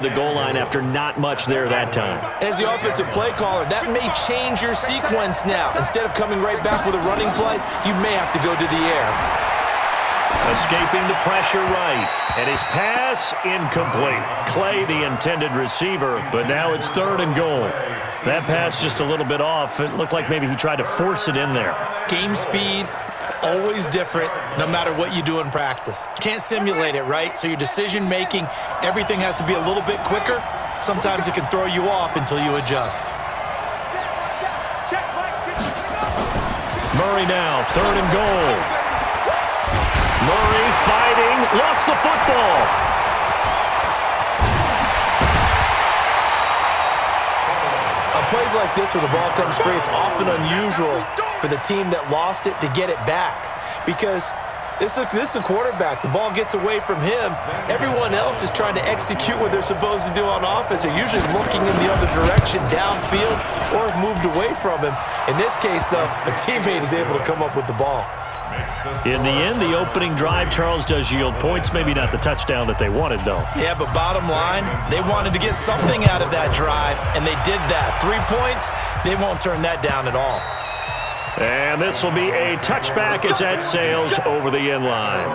the goal line after not much there that time. As the offensive play caller, that may change your sequence now. Instead of coming right back with a running play, you may have to go to the air. Escaping the pressure right. And his pass incomplete. Clay, the intended receiver, but now it's 3rd and goal. That pass just a little bit off. It looked like maybe he tried to force it in there. Game speed, always different, no matter what you do in practice. Can't simulate it, right? So your decision-making, everything has to be a little bit quicker. Sometimes it can throw you off until you adjust. Murray now, 3rd and goal. Murray fighting, lost the football. On plays like this where the ball comes free, it's often unusual for the team that lost it to get it back, because this is a quarterback. The ball gets away from him. Everyone else is trying to execute what they're supposed to do on offense. They're usually looking in the other direction, downfield, or have moved away from him. In this case, though, a teammate is able to come up with the ball. In the end, the opening drive, Charles, does yield points. Maybe not the touchdown that they wanted, though. Yeah, but bottom line, they wanted to get something out of that drive, and they did that. 3 points, they won't turn that down at all. And this will be a touchback as that sails over the end line.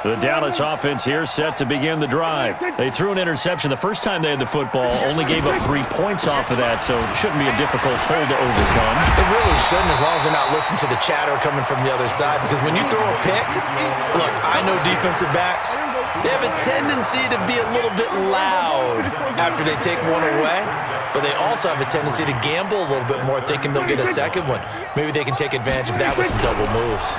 The Dallas offense here set to begin the drive. They threw an interception the first time they had the football, only gave up 3 points off of that, so it shouldn't be a difficult hole to overcome. It really shouldn't, as long as they're not listening to the chatter coming from the other side, because when you throw a pick, look, I know defensive backs, they have a tendency to be a little bit loud after they take one away, but they also have a tendency to gamble a little bit more, thinking they'll get a second one. Maybe they can take advantage of that with some double moves.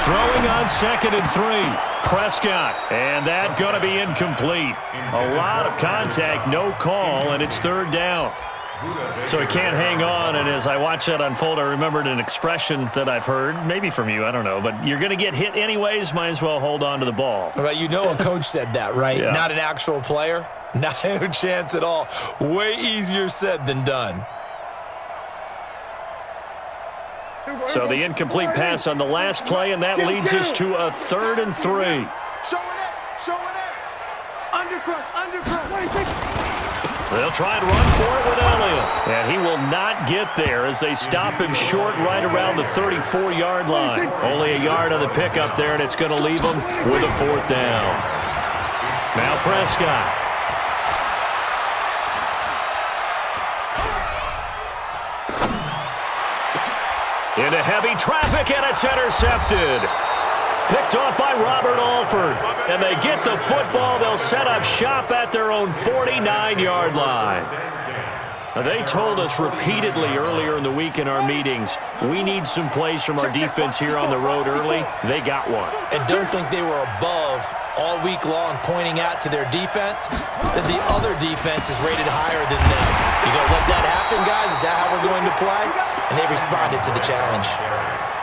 Throwing on 2nd and 3. Prescott. And that going to be incomplete. A lot of contact, no call, and it's 3rd down. So he can't hang on, and as I watch that unfold, I remembered an expression that I've heard, maybe from you, I don't know, but you're going to get hit anyways, might as well hold on to the ball. Right, you know a coach said that, right? Yeah. Not an actual player. Not a chance at all. Way easier said than done. So the incomplete pass on the last play, and that leads us to a 3rd and 3. Showing it. Undercrush. They'll try and run for it with Elliott. And he will not get there as they stop him short right around the 34-yard line. Only a yard on the pickup there, and it's going to leave him with a 4th down. Now Prescott. Into heavy traffic, and it's intercepted. Picked off by Robert Alford. And they get the football. They'll set up shop at their own 49-yard line. Now, they told us repeatedly earlier in the week in our meetings, we need some plays from our defense here on the road early. They got one. And don't think they were above all week long pointing out to their defense that the other defense is rated higher than them. You going to let that happen, guys? Is that how we're going to play? And they responded to the challenge.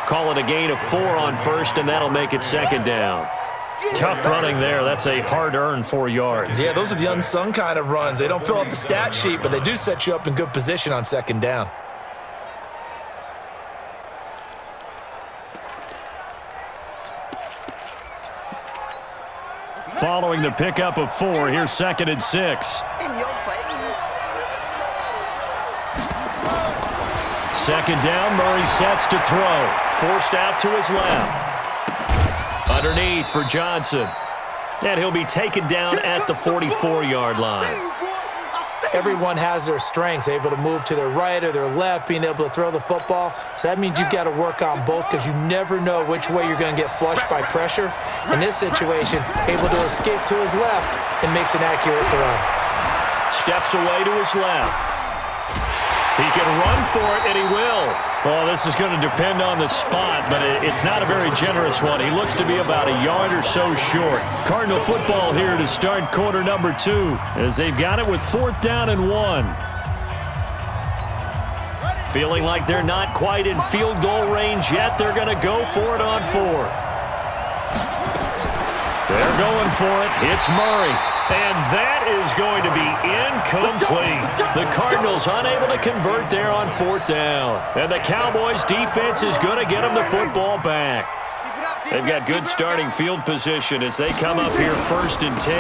Call it a gain of 4 on 1st, and that'll make it 2nd down. Tough running there. That's a hard-earned 4 yards. Yeah, those are the unsung kind of runs. They don't fill up the stat sheet, but they do set you up in good position on 2nd down. Following the pickup of 4, here's 2nd and 6. In your face. 2nd down, Murray sets to throw. Forced out to his left. Underneath for Johnson. And he'll be taken down at the 44-yard line. Everyone has their strengths, able to move to their right or their left, being able to throw the football. So that means you've got to work on both, because you never know which way you're going to get flushed by pressure. In this situation, able to escape to his left and makes an accurate throw. Steps away to his left. He can run for it, and he will. Well, this is going to depend on the spot, but it's not a very generous one. He looks to be about a yard or so short. Cardinal football here to start quarter number 2, as they've got it with 4th down and 1. Feeling like they're not quite in field goal range yet, they're going to go for it on 4th. They're going for it. It's Murray. And that is going to be incomplete. The Cardinals unable to convert there on 4th down. And the Cowboys defense is going to get them the football back. They've got good starting field position as they come up here 1st and 10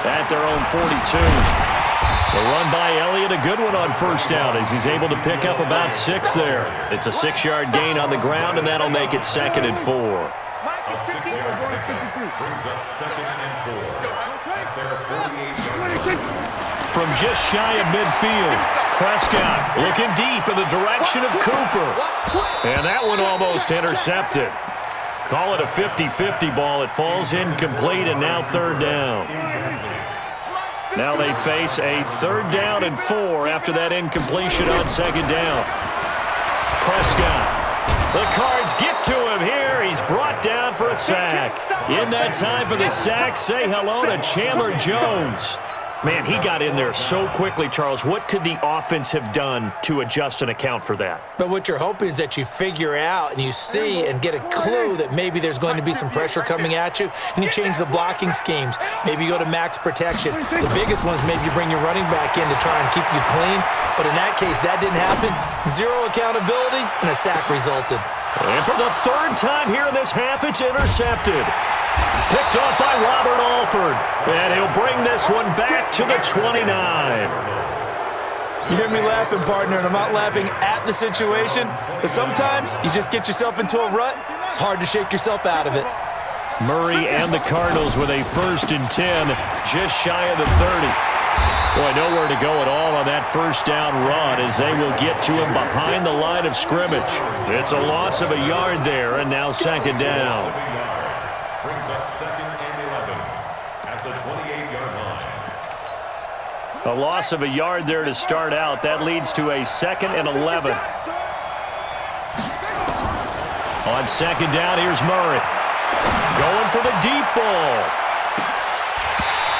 at their own 42. The run by Elliott, a good one on 1st down as he's able to pick up about 6 there. It's a 6-yard gain on the ground, and that'll make it 2nd and 4. A 6-yard pickup brings up 2nd and 4 at their 48-yard line. From just shy of midfield, Prescott looking deep in the direction of Cooper. And that one almost intercepted. Call it a 50-50 ball. It falls incomplete, and now 3rd down. Now they face a 3rd down and 4 after that incompletion on 2nd down. Prescott. The Cards get to him here. He's brought down for a sack. In that time for the sack, say hello to Chandler Jones. Man, he got in there so quickly, Charles. What could the offense have done to adjust and account for that? But what you're hoping is that you figure out and you see and get a clue that maybe there's going to be some pressure coming at you, and you change the blocking schemes. Maybe you go to max protection. The biggest one is maybe you bring your running back in to try and keep you clean. But in that case, that didn't happen. 0 accountability, and a sack resulted. And for the 3rd time here in this half, it's intercepted. Picked off by Robert Alford. And he'll bring this one back to the 29. You hear me laughing, partner, and I'm not laughing at the situation. But sometimes you just get yourself into a rut. It's hard to shake yourself out of it. Murray and the Cardinals with a 1st and 10, just shy of the 30. Boy, nowhere to go at all on that 1st down run as they will get to him behind the line of scrimmage. It's a loss of a yard there, and now 2nd down. Brings up 2nd and 11 at the 28-yard line. A loss of a yard there to start out. That leads to a 2nd and 11. On 2nd down, here's Murray. Going for the deep ball.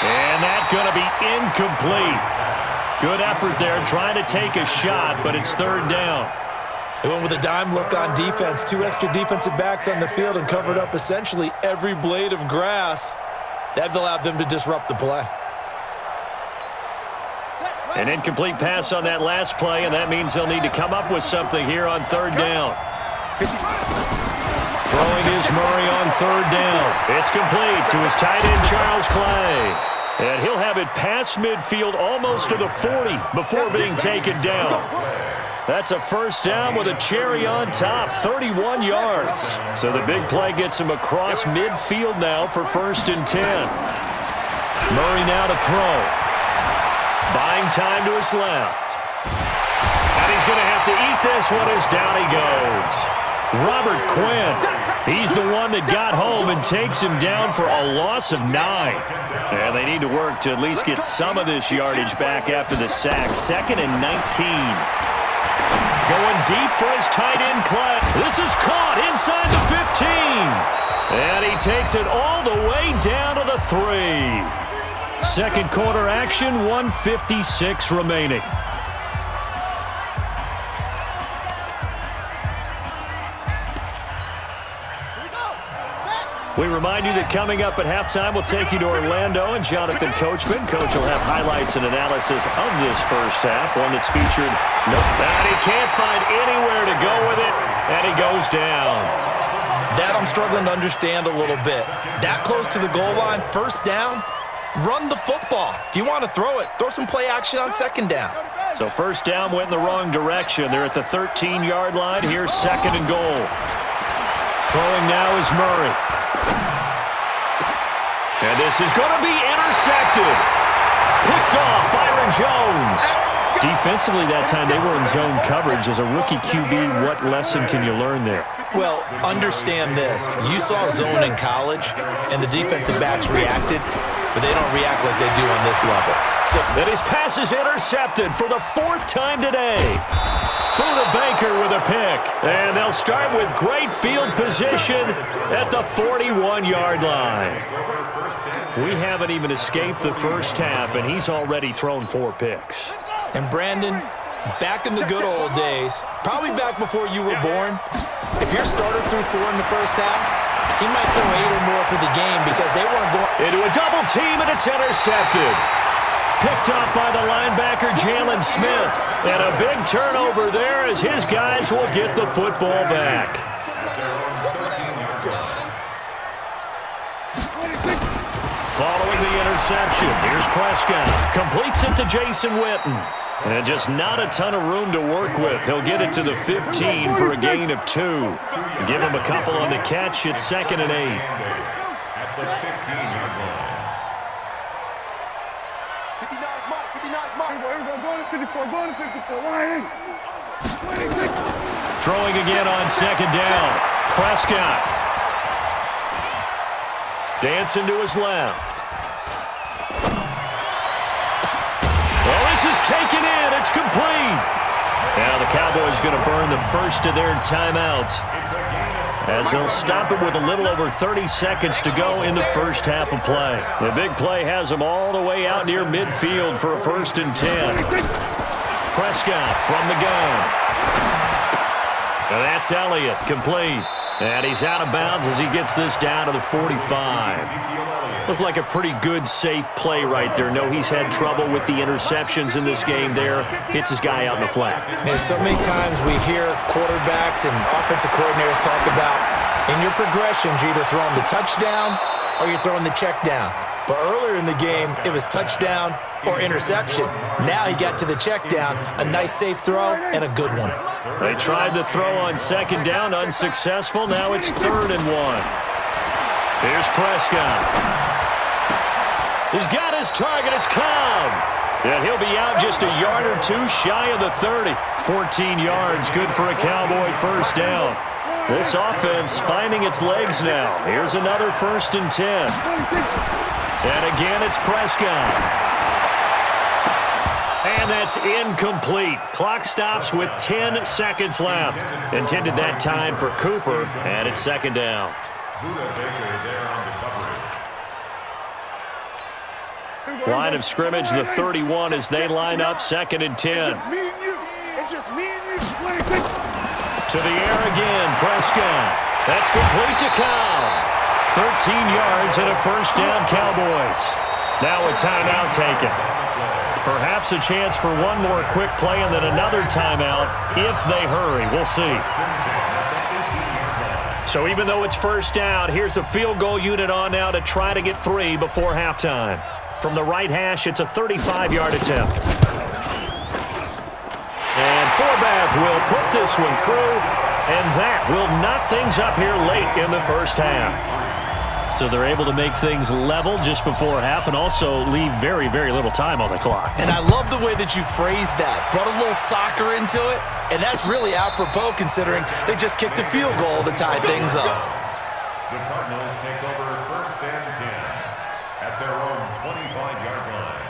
And that's going to be incomplete. Good effort there trying to take a shot, but it's 3rd down. They went with a dime look on defense. 2 extra defensive backs on the field and covered up essentially every blade of grass. That allowed them to disrupt the play. An incomplete pass on that last play, and that means they'll need to come up with something here on 3rd down. Throwing is Murray on 3rd down. It's complete to his tight end, Charles Clay. And he'll have it past midfield almost to the 40 before being taken down. That's a 1st down with a cherry on top, 31 yards. So the big play gets him across midfield now for 1st and 10. Murray now to throw. Buying time to his left. And he's going to have to eat this one as down he goes. Robert Quinn, he's the one that got home and takes him down for a loss of 9. And they need to work to at least get some of this yardage back after the sack. 2nd and 19. Going deep for his tight end, Clay. This is caught inside the 15. And he takes it all the way down to the 3. 2nd quarter action, 1:56 remaining. We remind you that coming up at halftime, we'll take you to Orlando and Jonathan Coachman. Coach will have highlights and analysis of this 1st half, one that's featured. And he can't find anywhere to go with it, and he goes down. That I'm struggling to understand a little bit. That close to the goal line, 1st down, run the football. If you want to throw it, throw some play action on 2nd down. So 1st down went in the wrong direction. They're at the 13-yard line. Here's 2nd and goal. Throwing now is Murray. And this is going to be intercepted. Picked off Byron Jones. Defensively that time, they were in zone coverage. As a rookie QB, what lesson can you learn there? Well, understand this. You saw zone in college, and the defensive backs reacted, but they don't react like they do on this level. So, and his pass is intercepted for the 4th time today. Buda Baker with a pick. And they'll start with great field position at the 41-yard line. We haven't even escaped the 1st half, and he's already thrown 4 picks. And Brandon, back in the good old days, probably back before you were born, if your starter threw 4 in the 1st half, he might throw 8 or more for the game because they weren't going into a double team, and it's intercepted. Picked up by the linebacker, Jalen Smith. And a big turnover there as his guys will get the football back. interception. Here's Prescott. Completes it to Jason Witten. And just not a ton of room to work with. He'll get it to the 15 for a gain of 2. Give him a couple on the catch. It's 2nd and 8. At the 15-yard line. 59 mark, 59 mark. Throwing again on 2nd down. Prescott. Dancing to his left. Well, this is taken in. It's complete. Now the Cowboys going to burn the first of their timeouts, as they'll stop it with a little over 30 seconds to go in the first half of play. The big play has them all the way out near midfield for a 1st and 10. Prescott from the gun. And that's Elliott, complete. And he's out of bounds as he gets this down to the 45. Looked like a pretty good, safe play right there. No, he's had trouble with the interceptions in this game there. Hits his guy out in the flat. And so many times we hear quarterbacks and offensive coordinators talk about, in your progressions, you're either throwing the touchdown or you're throwing the check down. But earlier in the game, it was touchdown or interception. Now he got to the check down, a nice safe throw, and a good one. They tried the throw on 2nd down, unsuccessful. Now it's 3rd and 1. Here's Prescott. He's got his target. It's Cobb. And he'll be out just a yard or 2 shy of the 30. 14 yards, good for a Cowboy 1st down. This offense finding its legs now. Here's another 1st and 10. And again, it's Prescott. And that's incomplete. Clock stops with 10 seconds left. Intended that time for Cooper, and it's 2nd down. Buda Baker there on the coverage. Line of scrimmage, the 31 as they line up, 2nd and 10. It's just me and you. It's just me and you. To the air again, Prescott. That's complete to Cobb. 13 yards and a 1st down, Cowboys. Now a timeout taken. Perhaps a chance for one more quick play and then another timeout if they hurry. We'll see. So even though it's 1st down, here's the field goal unit on now to try to get 3 before halftime. From the right hash, it's a 35-yard attempt. And Forbath will put this one through, and that will knock things up here late in the first half. So they're able to make things level just before half and also leave very, very little time on the clock. And I love the way that you phrased that. Brought a little soccer into it, and that's really apropos considering they just kicked a field goal to tie things up. The Cardinals take over 1st and 10 at their own 25-yard line.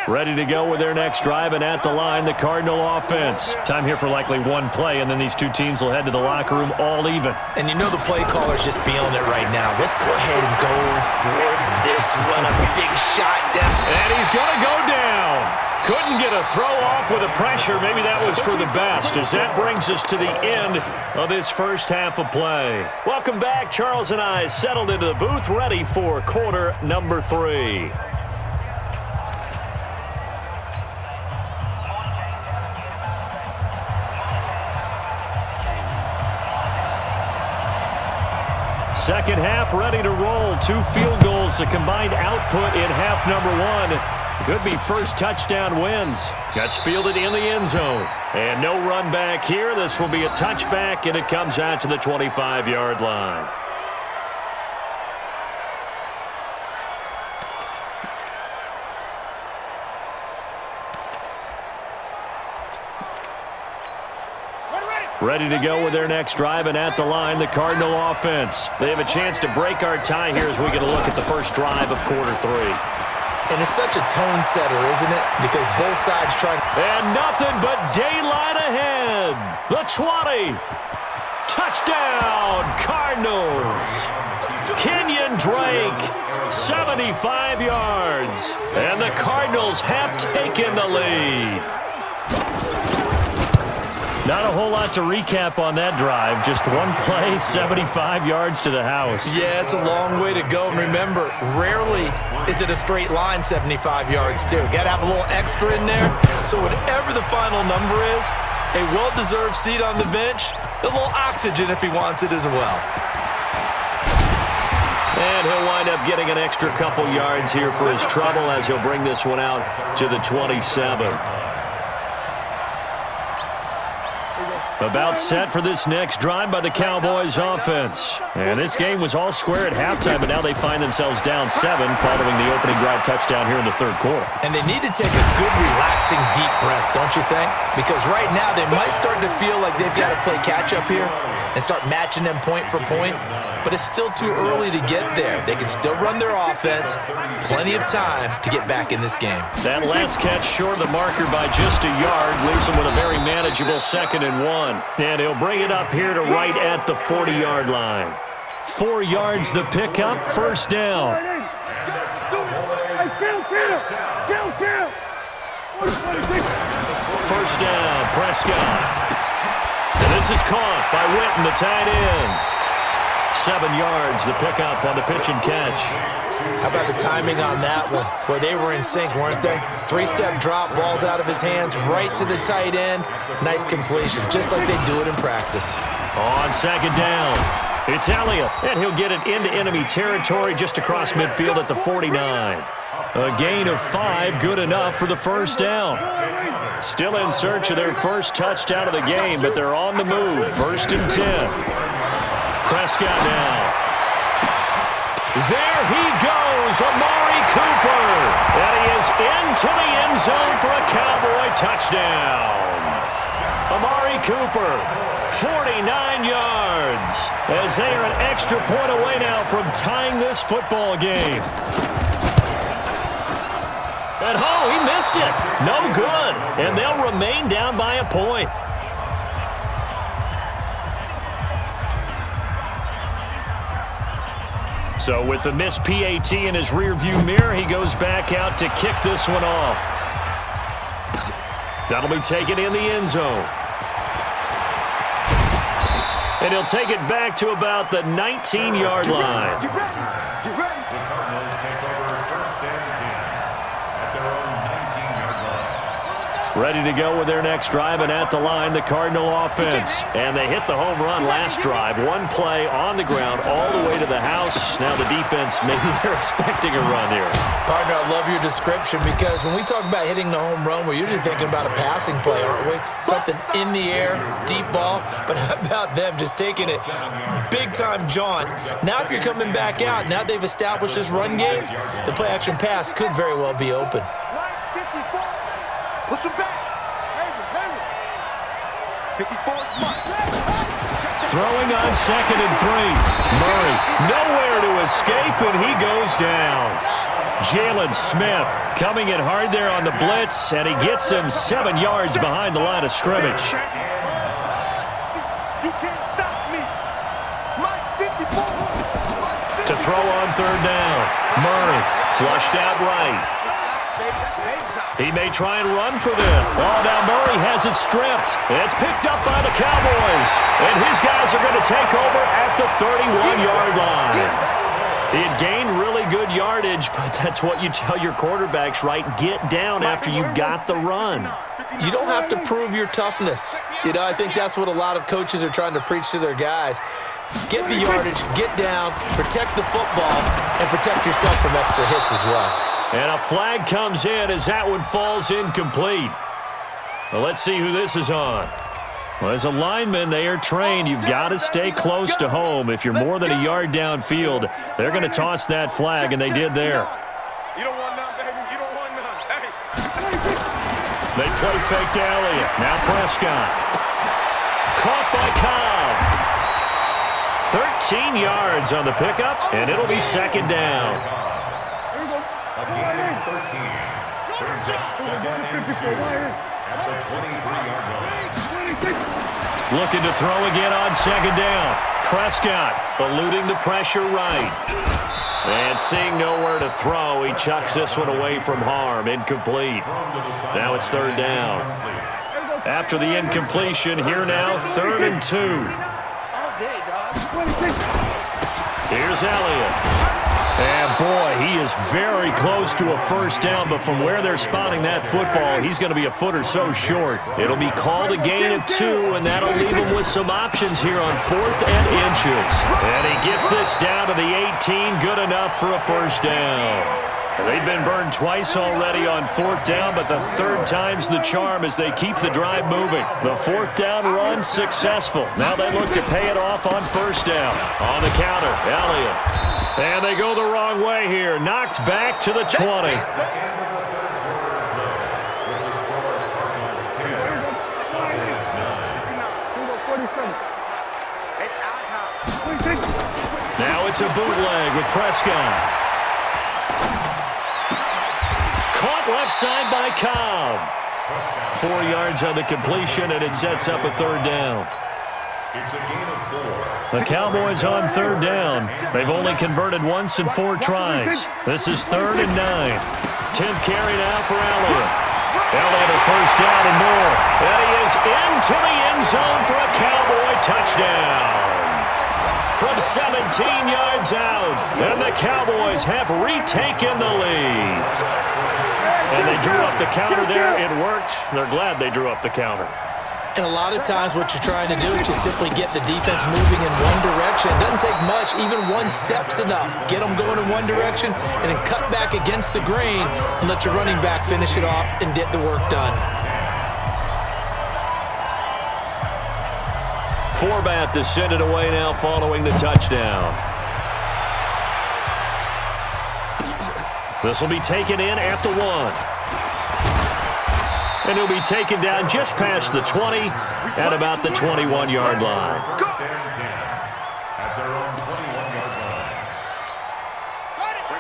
Ready to go with their next drive, and at the line, the Cardinal offense. Time here for likely one play, and then these two teams will head to the locker room all even. And you know the play caller's just feeling it right now. Let's go ahead and go for this one. A big shot down. And he's going to go down. Couldn't get a throw off with the pressure. Maybe that was for the best, as that brings us to the end of this first half of play. Welcome back. Charles and I settled into the booth, ready for quarter number 3. Second half ready to roll. 2 field goals, a combined output in half number 1. Could be first touchdown wins. That's fielded in the end zone. And no run back here. This will be a touchback, and it comes out to the 25-yard line. Ready to go with their next drive, and at the line, the Cardinal offense. They have a chance to break our tie here as we get a look at the first drive of quarter 3. And it's such a tone setter, isn't it? Because both sides trying. And nothing but daylight ahead. The 20. Touchdown, Cardinals. Kenyon Drake, 75 yards. And the Cardinals have taken the lead. Not a whole lot to recap on that drive. Just one play, 75 yards to the house. Yeah, it's a long way to go. And remember, rarely is it a straight line 75 yards, too. Got to have a little extra in there. So whatever the final number is, A well-deserved seat on the bench. A little oxygen if he wants it as well. And he'll wind up getting an extra couple yards here for his trouble as he'll bring this one out to the 27. About set for this next drive by the Cowboys offense. And this game was all square at halftime, but now they find themselves down 7 following the opening drive touchdown here in the third quarter. And they need to take a good, relaxing, deep breath, don't you think? Because right now they might start to feel like they've got to play catch-up here and start matching them point for point. But it's still too early to get there. They can still run their offense. Plenty of time to get back in this game. That last catch short of the marker by just a yard leaves them with a very manageable 2nd and 1. And he'll bring it up here to right at the 40-yard line. 4 yards the pickup, first down. First down, Prescott. And this is caught by Witten, the tight end. 7 yards, the pickup on the pitch and catch. How about the timing on that one? Boy, they were in sync, weren't they? 3-step drop, ball's out of his hands, right to the tight end. Nice completion, just like they do it in practice. On 2nd down, it's Elliott, and he'll get it into enemy territory just across midfield at the 49. A gain of 5, good enough for the first down. Still in search of their first touchdown of the game, but they're on the move. 1st and 10. Prescott now. There he goes, Amari Cooper. And he is into the end zone for a Cowboy touchdown. Amari Cooper, 49 yards. As they are an extra point away now from tying this football game. And he missed it. No good. And they'll remain down by a point. So with the missed PAT in his rearview mirror, he goes back out to kick this one off. That'll be taken in the end zone. And he'll take it back to about the 19-yard line. Get ready. Get ready. The Cardinals take over 1st and 10 at their own 19-yard line. Ready to go with their next drive, and at the line, the Cardinal offense. And they hit the home run last drive. One play on the ground all the way to the house. Now the defense, maybe they're expecting a run here. Partner, I love your description because when we talk about hitting the home run, we're usually thinking about a passing play, aren't we? Something in the air, deep ball. But how about them just taking it big-time jaunt? Now if you're coming back out, now they've established this run game, the play-action pass could very well be open. Push him back. 54 Mark. Throwing on 2nd and 3. Murray nowhere to escape, and he goes down. Jalen Smith coming in hard there on the blitz, and he gets him 7 yards behind the line of scrimmage. You can't stop me. Mike 54. To throw on 3rd down. Murray flushed out right. He may try and run for them. Oh, now Murray has it stripped. It's picked up by the Cowboys. And his guys are going to take over at the 31-yard line. He had gained really good yardage, but that's what you tell your quarterbacks, right? Get down after you got the run. You don't have to prove your toughness. You know, I think that's what a lot of coaches are trying to preach to their guys. Get the yardage, get down, protect the football, and protect yourself from extra hits as well. And a flag comes in as that one falls incomplete. Well, let's see who this is on. Well, as a lineman, they are trained. You've got to stay close to home. If you're more than a yard downfield, they're going to toss that flag, and they did there. You don't want none, baby. You don't want none. Hey. They play fake to Elliott. Now Prescott. Caught by Cobb. 13 yards on the pickup, and it'll be 2nd down. A gain of 13 brings up 2nd and 2 at the 23-yard line. Looking to throw again on 2nd down. Prescott eluding the pressure right. And seeing nowhere to throw, he chucks this one away from harm. Incomplete. Now it's 3rd down. After the incompletion, here now, 3rd and 2. Here's Elliott. And, boy, he is very close to a first down, but from where they're spotting that football, he's going to be a foot or so short. It'll be called a gain of 2, and that'll leave him with some options here on 4th and inches. And he gets this down to the 18, good enough for a first down. They've been burned twice already on 4th down, but the 3rd time's the charm as they keep the drive moving. The 4th down run successful. Now they look to pay it off on 1st down. On the counter, Elliott. And they go the wrong way here. Knocked back to the 20. Now it's a bootleg with Prescott. Caught left side by Cobb. 4 yards on the completion, and it sets up a 3rd down. It's a gain of 4. The Cowboys on 3rd down. They've only converted once in 4 tries. This is 3rd and 9. 10th carry now for Elliott. Elliott a first down and more. And he is into the end zone for a Cowboy touchdown. From 17 yards out. And the Cowboys have retaken the lead. And they drew up the counter there. It worked. They're glad they drew up the counter. And a lot of times what you're trying to do is just simply get the defense moving in one direction. It doesn't take much. Even one step's enough. Get them going in one direction and then cut back against the grain and let your running back finish it off and get the work done. Forbat to send it away now following the touchdown. This will be taken in at the 1. And he'll be taken down just past the 20 at about the 21-yard line.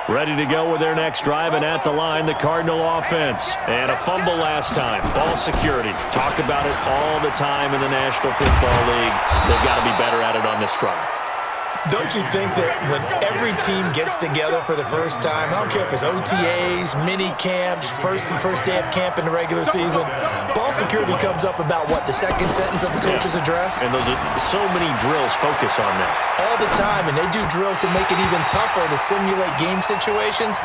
Ready to go with their next drive, and at the line, the Cardinal offense. And a fumble last time. Ball security. Talk about it all the time in the National Football League. They've got to be better at it on this drive. Don't you think that when every team gets together for the first time, I don't care if it's OTAs, mini camps, first day of camp in the regular season, ball security comes up about what, the second sentence of the coach's address? And those are so many drills focus on that. All the time, and they do drills to make it even tougher to simulate game situations.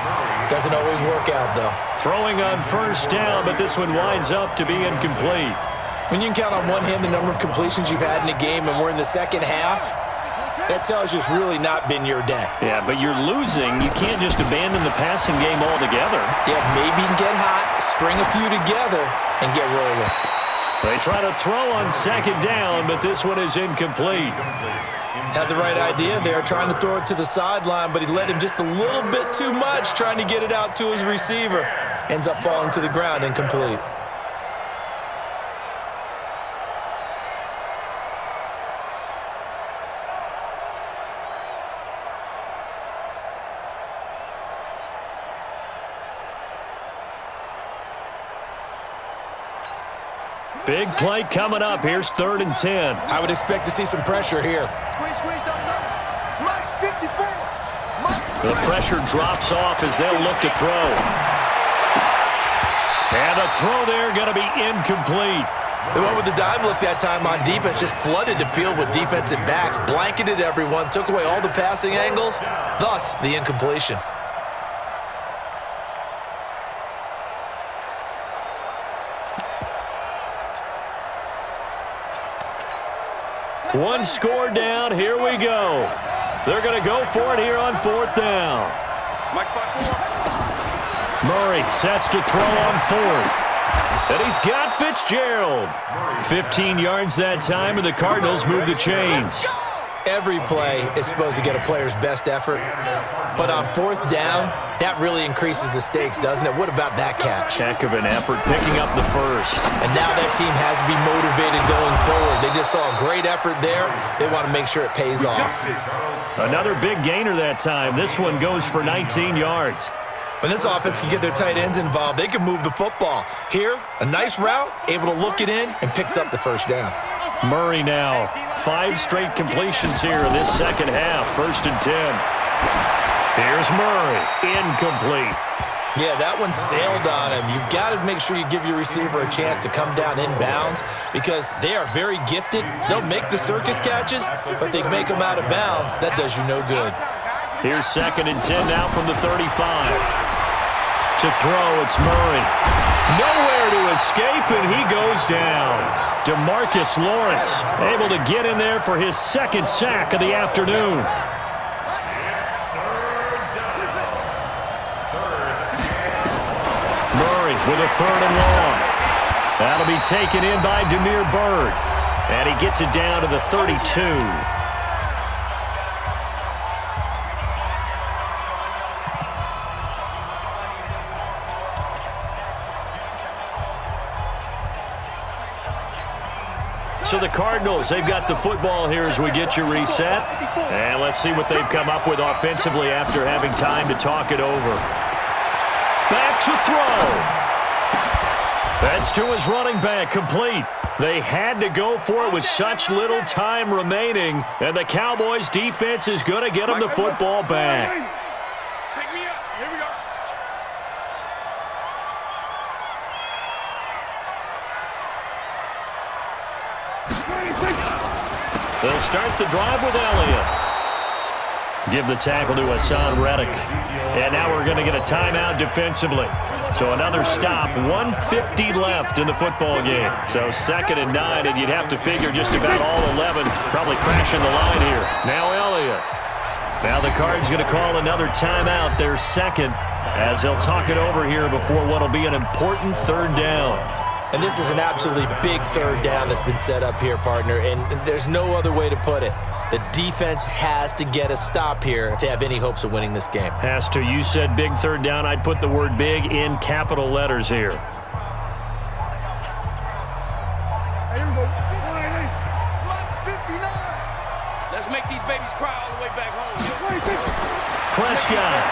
Doesn't always work out, though. Throwing on first down, but this one winds up to be incomplete. When you can count on one hand the number of completions you've had in a game and we're in the second half, that tells you it's really not been your day. Yeah, but you're losing. You can't just abandon the passing game altogether. Yeah, maybe you can get hot, string a few together, and get rolling. They try to throw on second down, but this one is incomplete. Had the right idea there, trying to throw it to the sideline, but he let him just a little bit too much, trying to get it out to his receiver. Ends up falling to the ground, incomplete. Big play coming up. Here's 3rd and 10. I would expect to see some pressure here. The pressure drops off as they'll look to throw. And a throw there going to be incomplete. They went with the dime look that time on defense, just flooded the field with defensive backs, blanketed everyone, took away all the passing angles, thus the incompletion. One score down. Here we go. They're going to go for it here on 4th down. Murray sets to throw on 4th. And he's got Fitzgerald. 15 yards that time, and the Cardinals move the chains. Every play is supposed to get a player's best effort. But on 4th down, that really increases the stakes, doesn't it? What about that catch? Heck of an effort picking up the first. And now that team has to be motivated going forward. They just saw a great effort there. They want to make sure it pays off. Another big gainer that time. This one goes for 19 yards. When this offense can get their tight ends involved, they can move the football. Here, a nice route, able to look it in, and picks up the first down. Murray now. 5 straight completions here in this second half. 1st and 10. Here's Murray. Incomplete. Yeah, that one sailed on him. You've got to make sure you give your receiver a chance to come down inbounds because they are very gifted. They'll make the circus catches, but they make them out of bounds. That does you no good. Here's 2nd and 10 now from the 35. To throw, it's Murray. Nowhere to escape, and he goes down. DeMarcus Lawrence able to get in there for his 2nd sack of the afternoon. Murray with a 3rd and long. That'll be taken in by Damiere Byrd. And he gets it down to the 32. So the Cardinals, they've got the football here as we get you reset. And let's see what they've come up with offensively after having time to talk it over. Back to throw. That's to his running back, complete. They had to go for it with such little time remaining, and the Cowboys' defense is going to get them the football back. Pick me up. Here we go. They'll start the drive with Elliott. Give the tackle to Hassan Reddick. And now we're going to get a timeout defensively. So another stop, 1:50 left in the football game. So 2nd and 9, and you'd have to figure just about all 11 probably crashing the line here. Now Elliott. Now the Cards going to call another timeout, their 2nd, as they'll talk it over here before what will be an important 3rd down. And this is an absolutely big 3rd down that's been set up here, partner, and there's no other way to put it. The defense has to get a stop here if they have any hopes of winning this game. Has to. You said big 3rd down. I'd put the word big in capital letters here. Let's make these babies cry all the way back home. Prescott.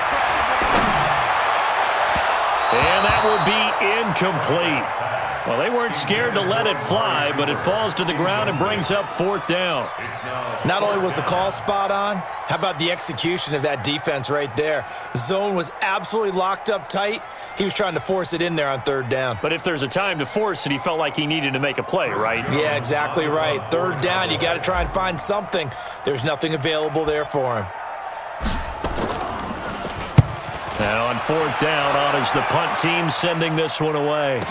And that will be incomplete. Well, they weren't scared to let it fly, but it falls to the ground and brings up 4th down. Not only was the call spot on, how about the execution of that defense right there? The zone was absolutely locked up tight. He was trying to force it in there on 3rd down. But if there's a time to force it, he felt like he needed to make a play, right? Yeah, exactly right. 3rd down, you got to try and find something. There's nothing available there for him. Now on 4th down, on is the punt team sending this one away.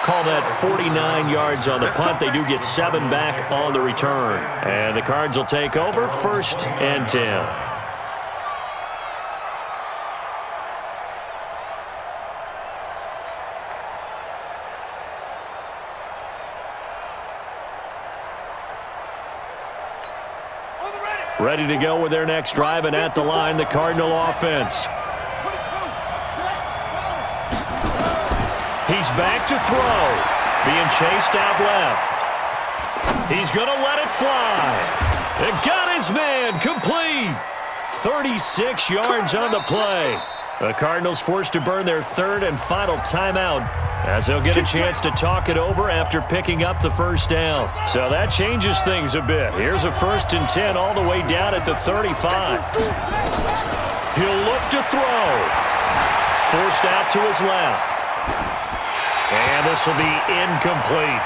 Call that 49 yards on the punt. They do get 7 back on the return. And the Cards will take over, 1st and 10. Ready to go with their next drive, and at the line, the Cardinal offense. He's back to throw. Being chased out left. He's going to let it fly. And got his man complete. 36 yards on the play. The Cardinals forced to burn their 3rd and final timeout as they'll get a chance to talk it over after picking up the 1st down. So that changes things a bit. Here's a 1st and 10 all the way down at the 35. He'll look to throw. Forced out to his left. And this will be incomplete.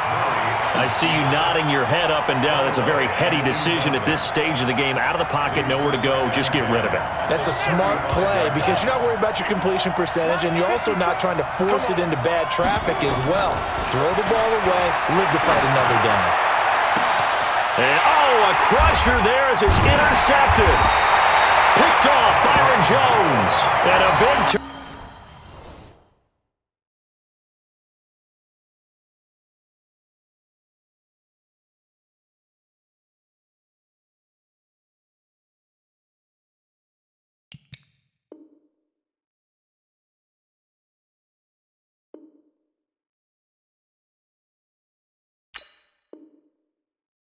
I see you nodding your head up and down. That's a very heady decision at this stage of the game. Out of the pocket, nowhere to go. Just get rid of it. That's a smart play because you're not worried about your completion percentage, and you're also not trying to force it into bad traffic as well. Throw the ball away, live to fight another down. And, a crusher there as it's intercepted. Picked off Byron Jones. And a big